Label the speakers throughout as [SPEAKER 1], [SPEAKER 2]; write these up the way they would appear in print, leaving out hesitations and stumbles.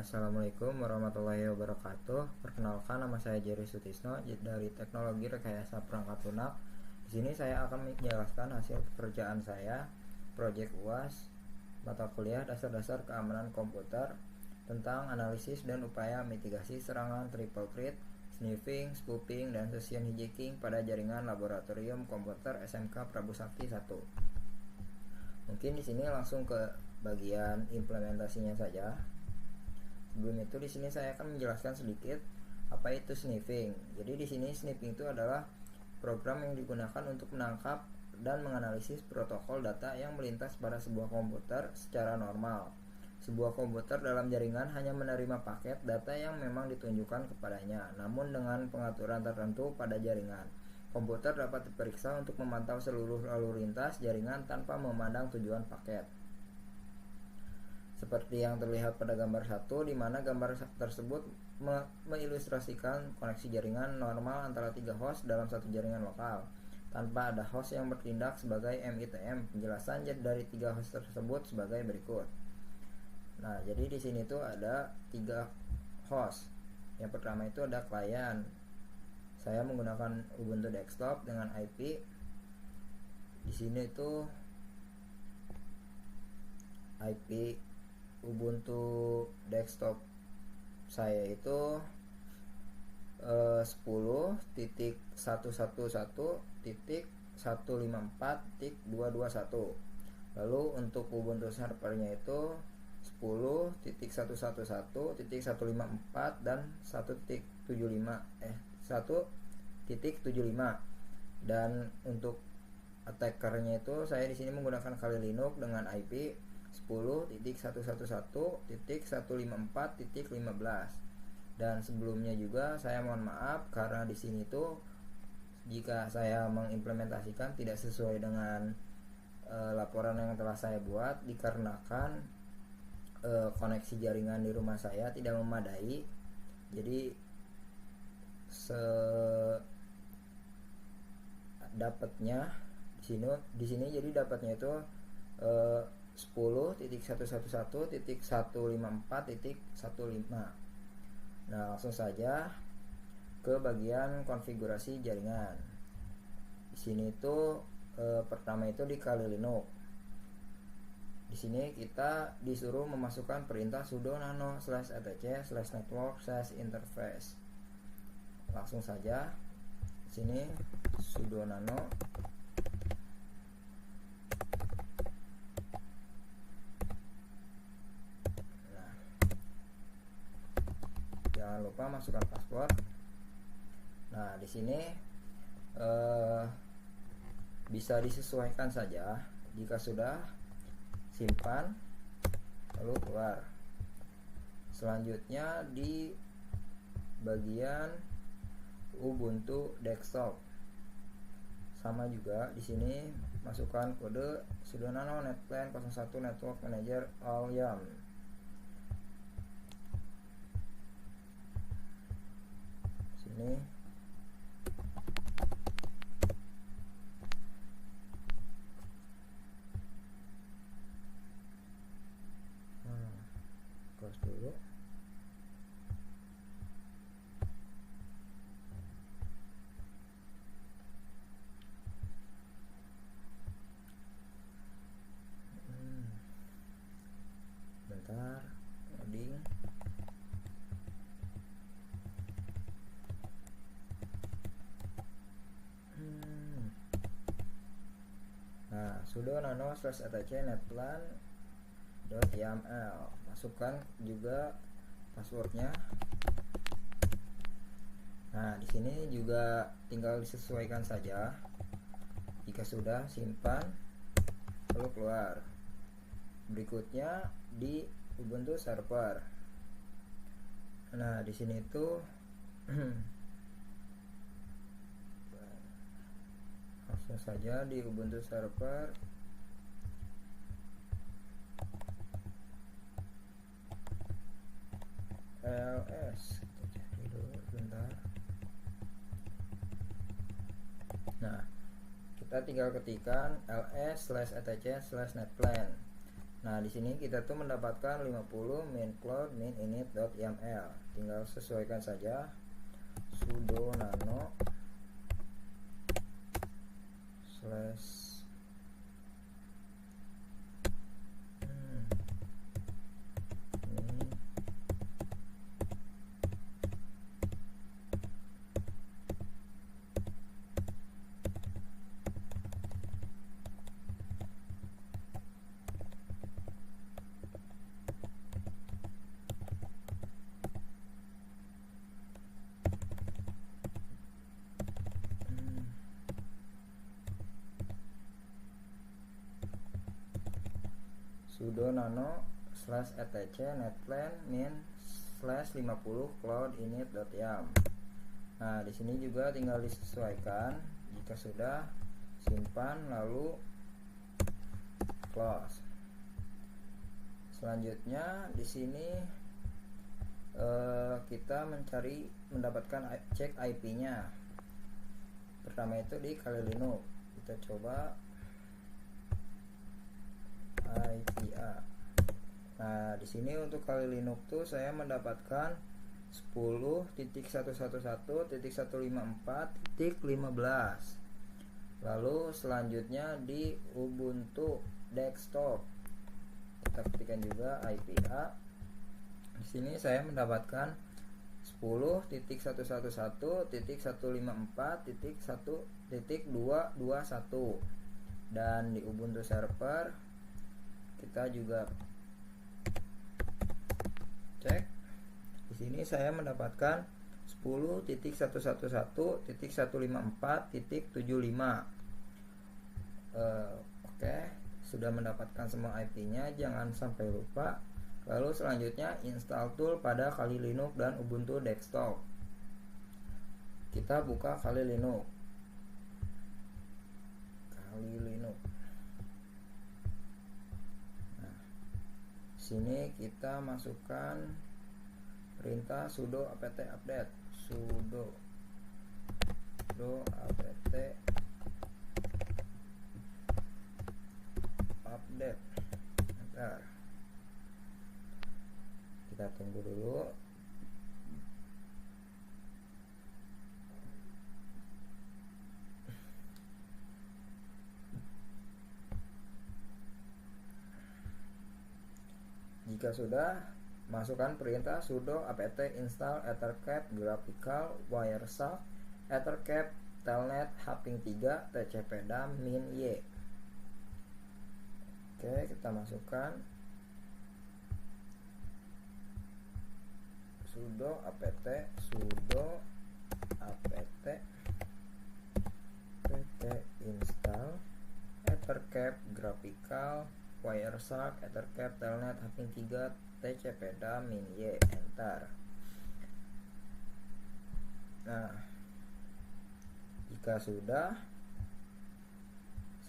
[SPEAKER 1] Assalamualaikum warahmatullahi wabarakatuh. Perkenalkan, nama saya Jerry Sutisno dari Teknologi Rekayasa Perangkat Lunak. Di sini saya akan menjelaskan hasil pekerjaan saya, proyek UAS, mata kuliah dasar-dasar keamanan komputer tentang analisis dan upaya mitigasi serangan triple threat, sniffing, spoofing, dan session hijacking pada jaringan laboratorium komputer SMK Prabu Sakti 1. Mungkin di sini langsung ke bagian implementasinya saja. Sebelum itu di sini saya akan menjelaskan sedikit apa itu sniffing. Jadi di sini sniffing itu adalah program yang digunakan untuk menangkap dan menganalisis protokol data yang melintas pada sebuah komputer secara normal. Sebuah komputer dalam jaringan hanya menerima paket data yang memang ditunjukkan kepadanya, namun dengan pengaturan tertentu pada jaringan. Komputer dapat diperiksa untuk memantau seluruh lalu lintas jaringan tanpa memandang tujuan paket. Seperti yang terlihat pada gambar 1, di mana gambar tersebut mengilustrasikan koneksi jaringan normal antara 3 host dalam satu jaringan lokal, tanpa ada host yang bertindak sebagai MITM. Penjelasan dari 3 host tersebut sebagai berikut. Nah, jadi di sini tuh ada 3 host. Yang pertama itu ada klien. Saya menggunakan Ubuntu desktop dengan IP. Di sini tuh IP Ubuntu desktop saya itu 10.111.154.221. Lalu untuk Ubuntu servernya itu 10.111.154 dan 1.75 dan untuk attackernya itu saya di sini menggunakan Kali Linux dengan IP 10.111.154.15. dan sebelumnya juga saya mohon maaf karena di sini tuh jika saya mengimplementasikan tidak sesuai dengan laporan yang telah saya buat dikarenakan koneksi jaringan di rumah saya tidak memadai. Jadi dapatnya di sini jadi dapatnya itu 10.111.154.15. Nah, langsung saja ke bagian konfigurasi jaringan. Di sini itu pertama itu di Kali Linux. Di sini kita disuruh memasukkan perintah sudo nano /etc/network/interface. Langsung saja di sini sudo nano. Jangan lupa masukkan password. Nah, di sini bisa disesuaikan saja. Jika sudah, simpan lalu keluar. Selanjutnya di bagian Ubuntu desktop sama juga di sini masukkan kode sudo nano netplan 01 network manager all yum. Sini close dulu. Bentar loading. Nah, sudo nano /etc netplan.yml. Masukkan juga passwordnya. Nah, di sini juga tinggal disesuaikan saja. Jika sudah, simpan lalu keluar. Berikutnya di Ubuntu server. Nah, di sini itu langsung saja di Ubuntu server ls. Kita cari dulu bentar. Nah, kita tinggal ketikkan ls/etc/netplan. Nah, di sini kita tuh mendapatkan 50 min cloud min init.yml. Tinggal sesuaikan saja sudo nano slash ini sudo nano slash etc netplan min slash 50 cloud init.ym. Nah, di sini juga tinggal disesuaikan. Jika sudah, simpan lalu close. Selanjutnya di sini kita mendapatkan cek IP-nya. Pertama itu di Kali Linux. Kita coba IPA. Nah, di sini untuk Kali Linux tuh saya mendapatkan 10.111.154.15. Lalu selanjutnya di Ubuntu desktop kita ketikkan juga IPA. Di sini saya mendapatkan 10.111.154.1.221 dan di Ubuntu server kita juga cek. Di sini saya mendapatkan 10.111.154.75. Oke, sudah mendapatkan semua IP-nya, jangan sampai lupa. Lalu selanjutnya install tool pada Kali Linux dan Ubuntu desktop. Kita buka Kali Linux. Kali Linux. Nah, sini kita masukkan perintah sudo apt update. Sudo apt update. Bentar. Kita tunggu dulu. Jika sudah, masukkan perintah sudo apt install ethercap graphical wireshark ethercap telnet hping 3 tcpdam min y. Oke, kita masukkan sudo apt install ethercap graphical wireshark ethercap telnet hping 3 tcpdam min y. Enter. Nah, jika sudah,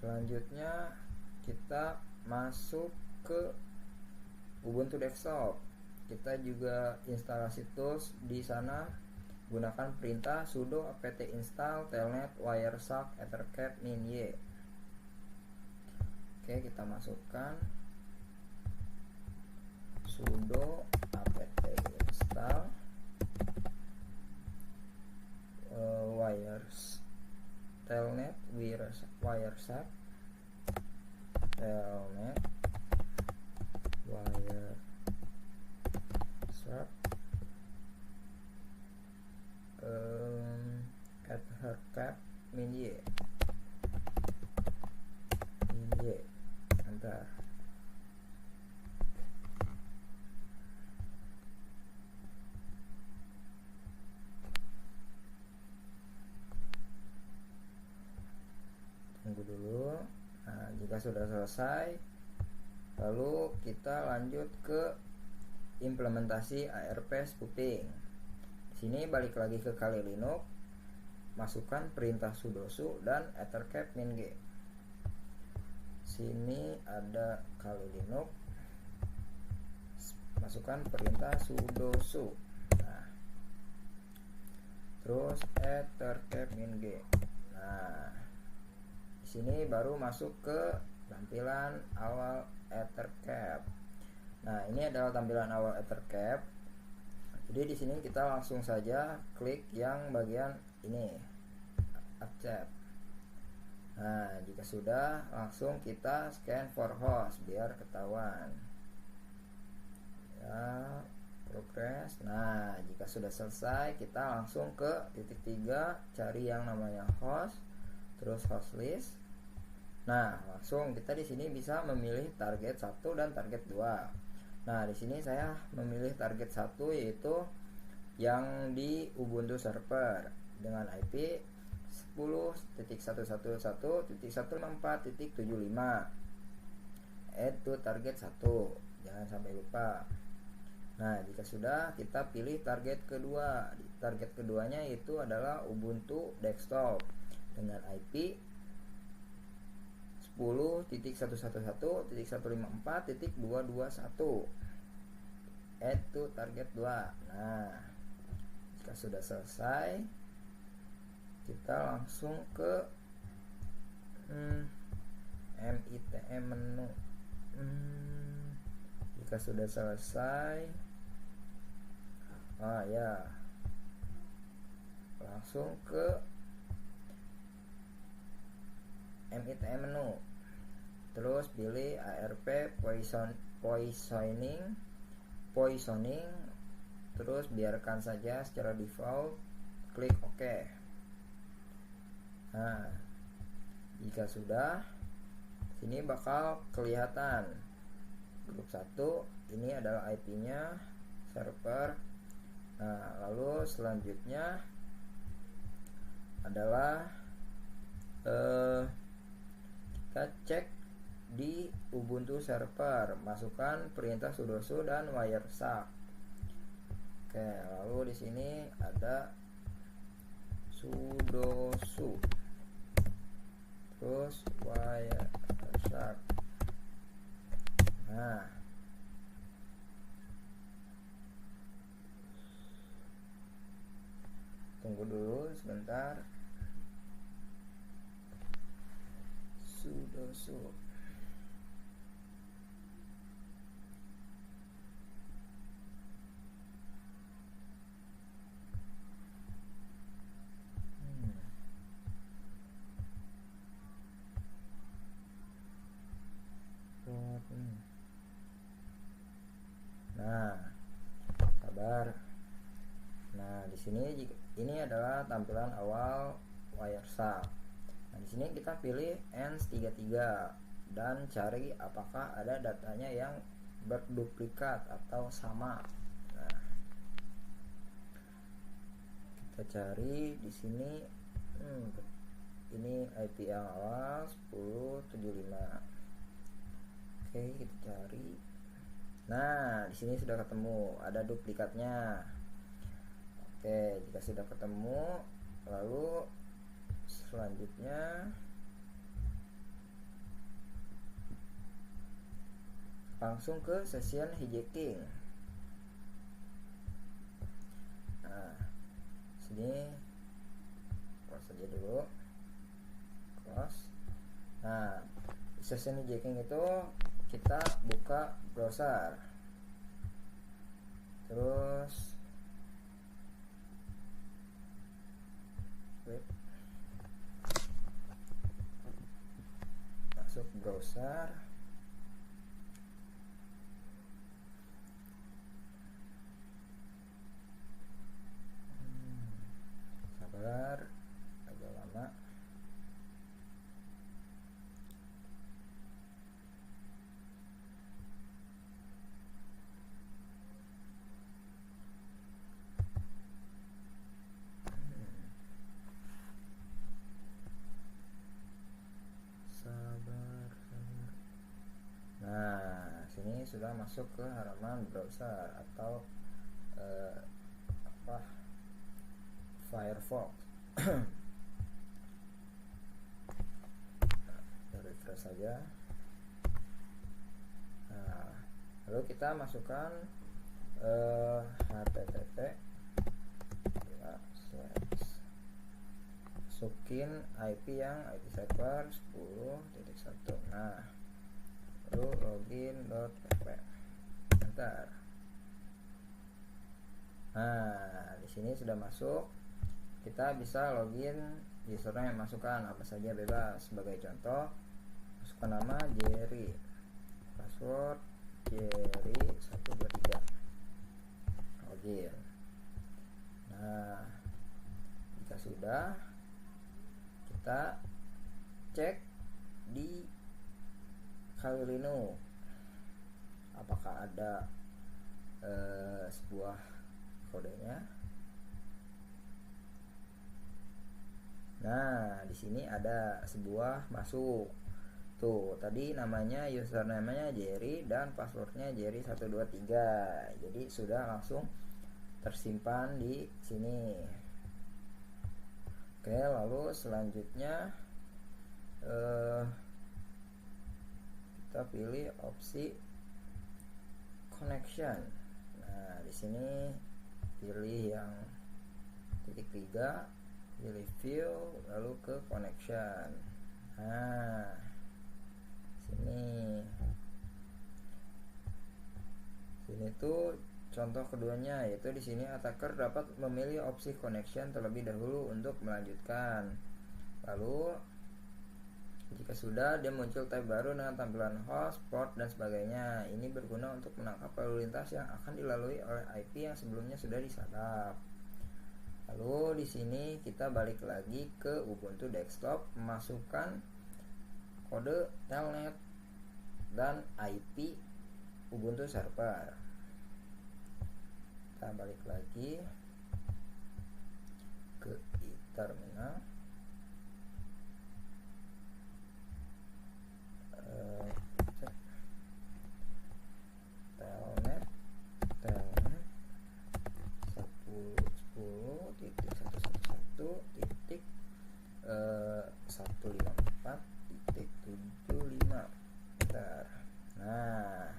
[SPEAKER 1] selanjutnya kita masuk ke Ubuntu desktop. Kita juga instalasi tools di sana, gunakan perintah sudo apt install telnet wireshark ethercap min y. Oke, kita masukkan sudo apt install telnet wireshark ethercap min y. Bentar. Tunggu dulu. Nah, jika sudah selesai, lalu kita lanjut ke implementasi ARP spoofing. Di sini balik lagi ke Kali Linux, masukkan perintah sudo su dan ethercap min g. Sini ada Kali Linux, masukkan perintah sudo su. Nah, terus ethercap min g. Nah, di sini baru masuk ke tampilan awal Ethercap. Nah, ini adalah tampilan awal Ethercap. Jadi di sini kita langsung saja klik yang bagian ini, accept. Nah, jika sudah, langsung kita scan for host biar ketahuan. Ya, progress. Nah, jika sudah selesai, kita langsung ke titik 3, cari yang namanya host, terus host list. Nah, langsung kita di sini bisa memilih target 1 dan target 2. Nah, di sini saya memilih target 1, yaitu yang di Ubuntu server dengan IP 10.111.164.75. Add to target 1. Jangan sampai lupa. Nah, jika sudah, kita pilih target kedua. Target keduanya itu adalah Ubuntu desktop dengan IP 10.111.154.221. Add to target 2. Nah, jika sudah selesai, kita langsung ke MITM menu. Jika sudah selesai, langsung ke MITM menu, terus pilih ARP poisoning, terus biarkan saja secara default, klik OK. Nah, jika sudah, sini bakal kelihatan grup 1 ini adalah IP-nya server. Nah, lalu selanjutnya adalah kita cek di Ubuntu server, masukkan perintah sudo dan wireshark. Oke, lalu di sini ada sudo terus wireshark. Nah, tunggu dulu sebentar. Sudo Nah, sabar. Nah, di sini ini adalah tampilan awal wireshark. Nah, di sini kita pilih ENS33 dan cari apakah ada datanya yang berduplikat atau sama. Nah, kita cari di sini. Ini IP yang awal 10.75. Oke, kita cari. Nah, di sini sudah ketemu, ada duplikatnya. Oke, jika sudah ketemu, lalu selanjutnya langsung ke session hijacking. Nah, sini close saja dulu, close. Nah, session hijacking itu kita buka browser, terus masuk browser. Sabar, agak lama. Nah, sini sudah masuk ke halaman browser atau Firefox. Refresh saja. Nah, lalu kita masukkan http masukin IP yang IP server 10.1. Nah, lalu login.pp, enter. Nah, di sini sudah masuk. Kita bisa login, username masukkan apa saja bebas. Sebagai contoh, masukkan nama Jerry, password Jerry 123, login. Nah, jika sudah, kita cek di Kali Linux apakah ada sebuah kodenya. Nah, di sini ada sebuah masuk. Tuh, tadi namanya username-nya Jerry dan passwordnya Jerry 123. Jadi sudah langsung tersimpan di sini. Oke, lalu selanjutnya kita pilih opsi connection. Nah, di sini pilih yang titik 3, pilih view, lalu ke connection. Nah, sini tuh contoh keduanya, yaitu di sini attacker dapat memilih opsi connection terlebih dahulu untuk melanjutkan. Lalu jika sudah, dia muncul tab baru dengan tampilan host, port, dan sebagainya. Ini berguna untuk menangkap lalu lintas yang akan dilalui oleh IP yang sebelumnya sudah disadap. Lalu di sini kita balik lagi ke Ubuntu desktop, masukkan kode telnet dan IP Ubuntu server. Kita balik lagi ke terminal. Telnet 10.111.154.75. Bentar. Nah,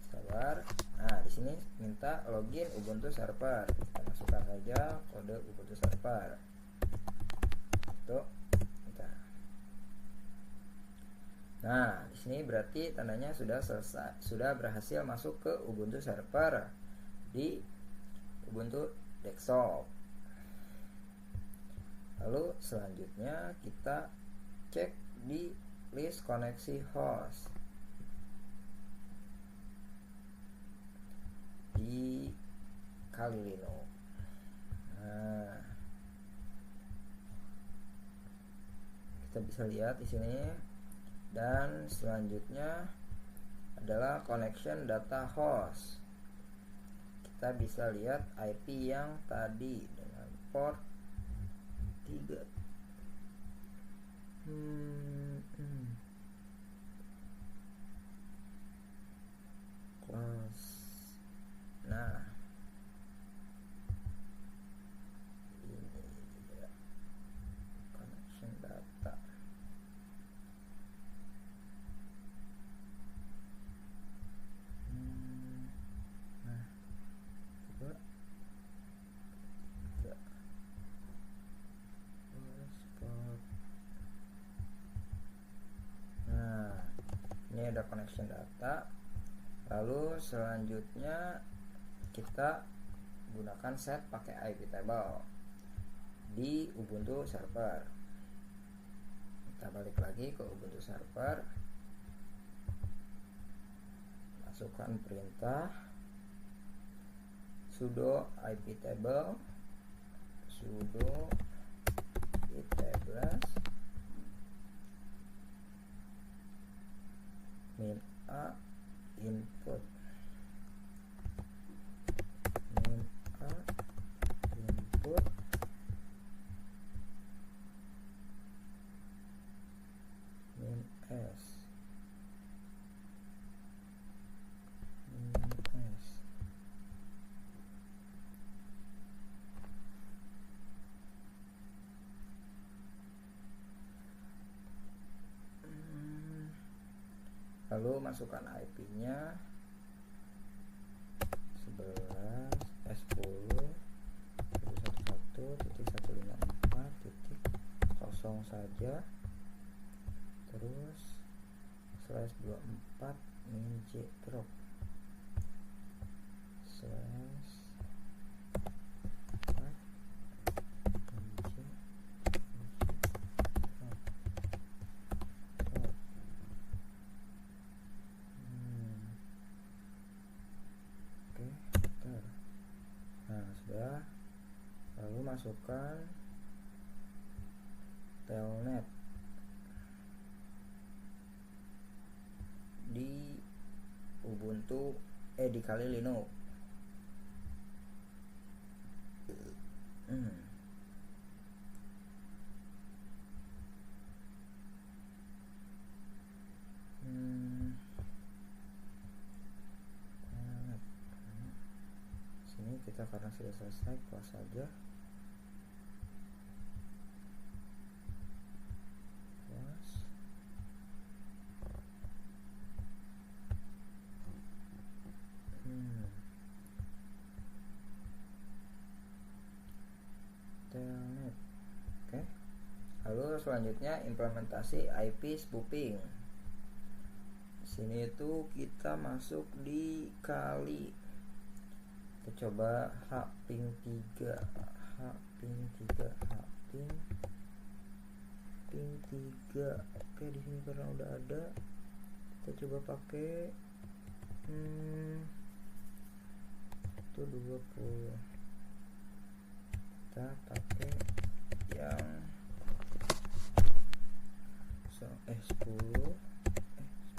[SPEAKER 1] sabar. Nah, di sini minta login Ubuntu server. Kita masukkan saja kode Ubuntu server. Tuh. Nah, di sini berarti tandanya sudah selesai, sudah berhasil masuk ke Ubuntu server di Ubuntu desktop. Lalu selanjutnya kita cek di list koneksi host di Kali Linux. Nah, kita bisa lihat di sini. Dan selanjutnya adalah connection data host. Kita bisa lihat IP yang tadi dengan port 3. Class. Nah, ini dia connection data. Ini ada connection data. Lalu selanjutnya kita gunakan set pakai IP table di Ubuntu server. Kita balik lagi ke Ubuntu server, masukkan perintah sudo IP table, sudo itables min a input, min a input min s, lalu masukkan IP-nya 11.10.111.154.0 saja. terus slash 24 min j drop slash 4 min j drop. Oke, bentar. Nah, sudah. Lalu masukkan telnet di Ubuntu di Kali Linux. Sini kita karena sudah selesai, close saja. Telnet. Oke. Lalu selanjutnya implementasi IP spoofing. Sini itu kita masuk di Kali. Kita coba hping 3, hping 3. Oke, di sini karena udah ada, kita coba pakai itu 20. Kita pakai yang 10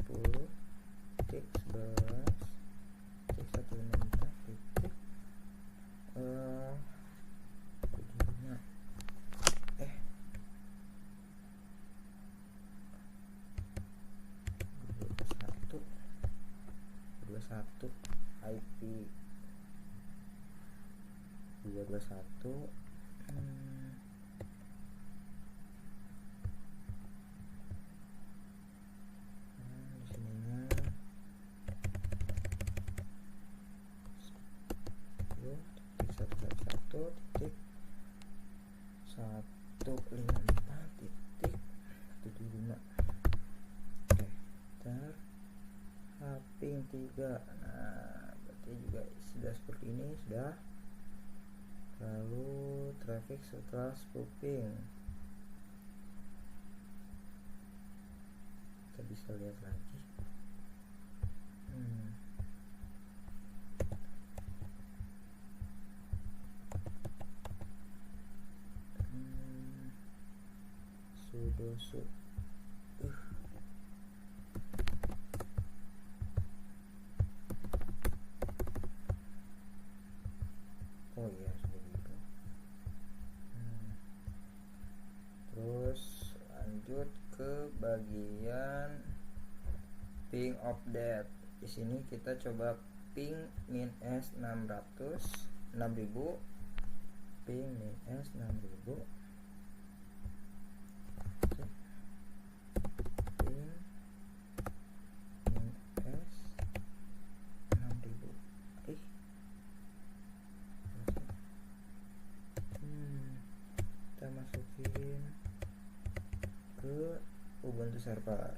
[SPEAKER 1] titik 11 titik 154 titik 21 IP 221. Di sininya 10.111.154.75. Oke, ntar hping 3. Nah, berarti juga sudah seperti ini sudah. Lalu traffic setelah spoofing, kita bisa lihat lagi. Sudo oh iya, sudah gitu. Terus lanjut ke bagian ping update. Di sini kita coba ping min s 6000, ping min s 6000. Masukin ke Ubuntu server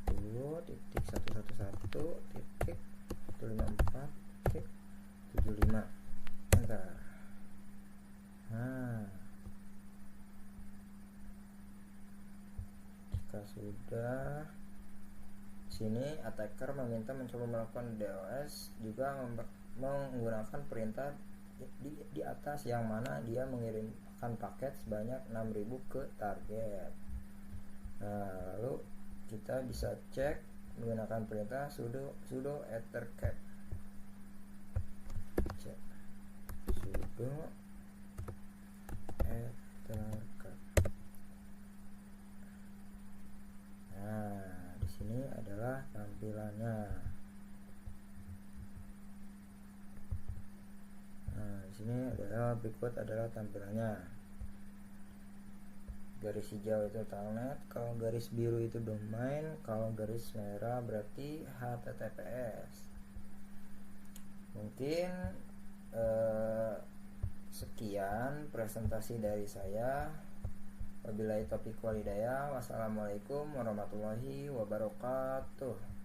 [SPEAKER 1] 10.111.154.75. Enter. Nah, jika sudah, sini attacker meminta mencoba melakukan DOS juga menggunakan perintah di atas, yang mana dia mengirimkan paket sebanyak 6.000 ke target. Nah, lalu kita bisa cek menggunakan perintah sudo ethercat. Cek sudo ethercat. Nah, di sini adalah tampilannya. Sini adalah berikut adalah tampilannya. Garis hijau itu telnet, kalau garis biru itu domain, kalau garis merah berarti HTTPS. Mungkin sekian presentasi dari saya. Wabillahi taufiq walhidayah. Wassalamualaikum warahmatullahi wabarakatuh.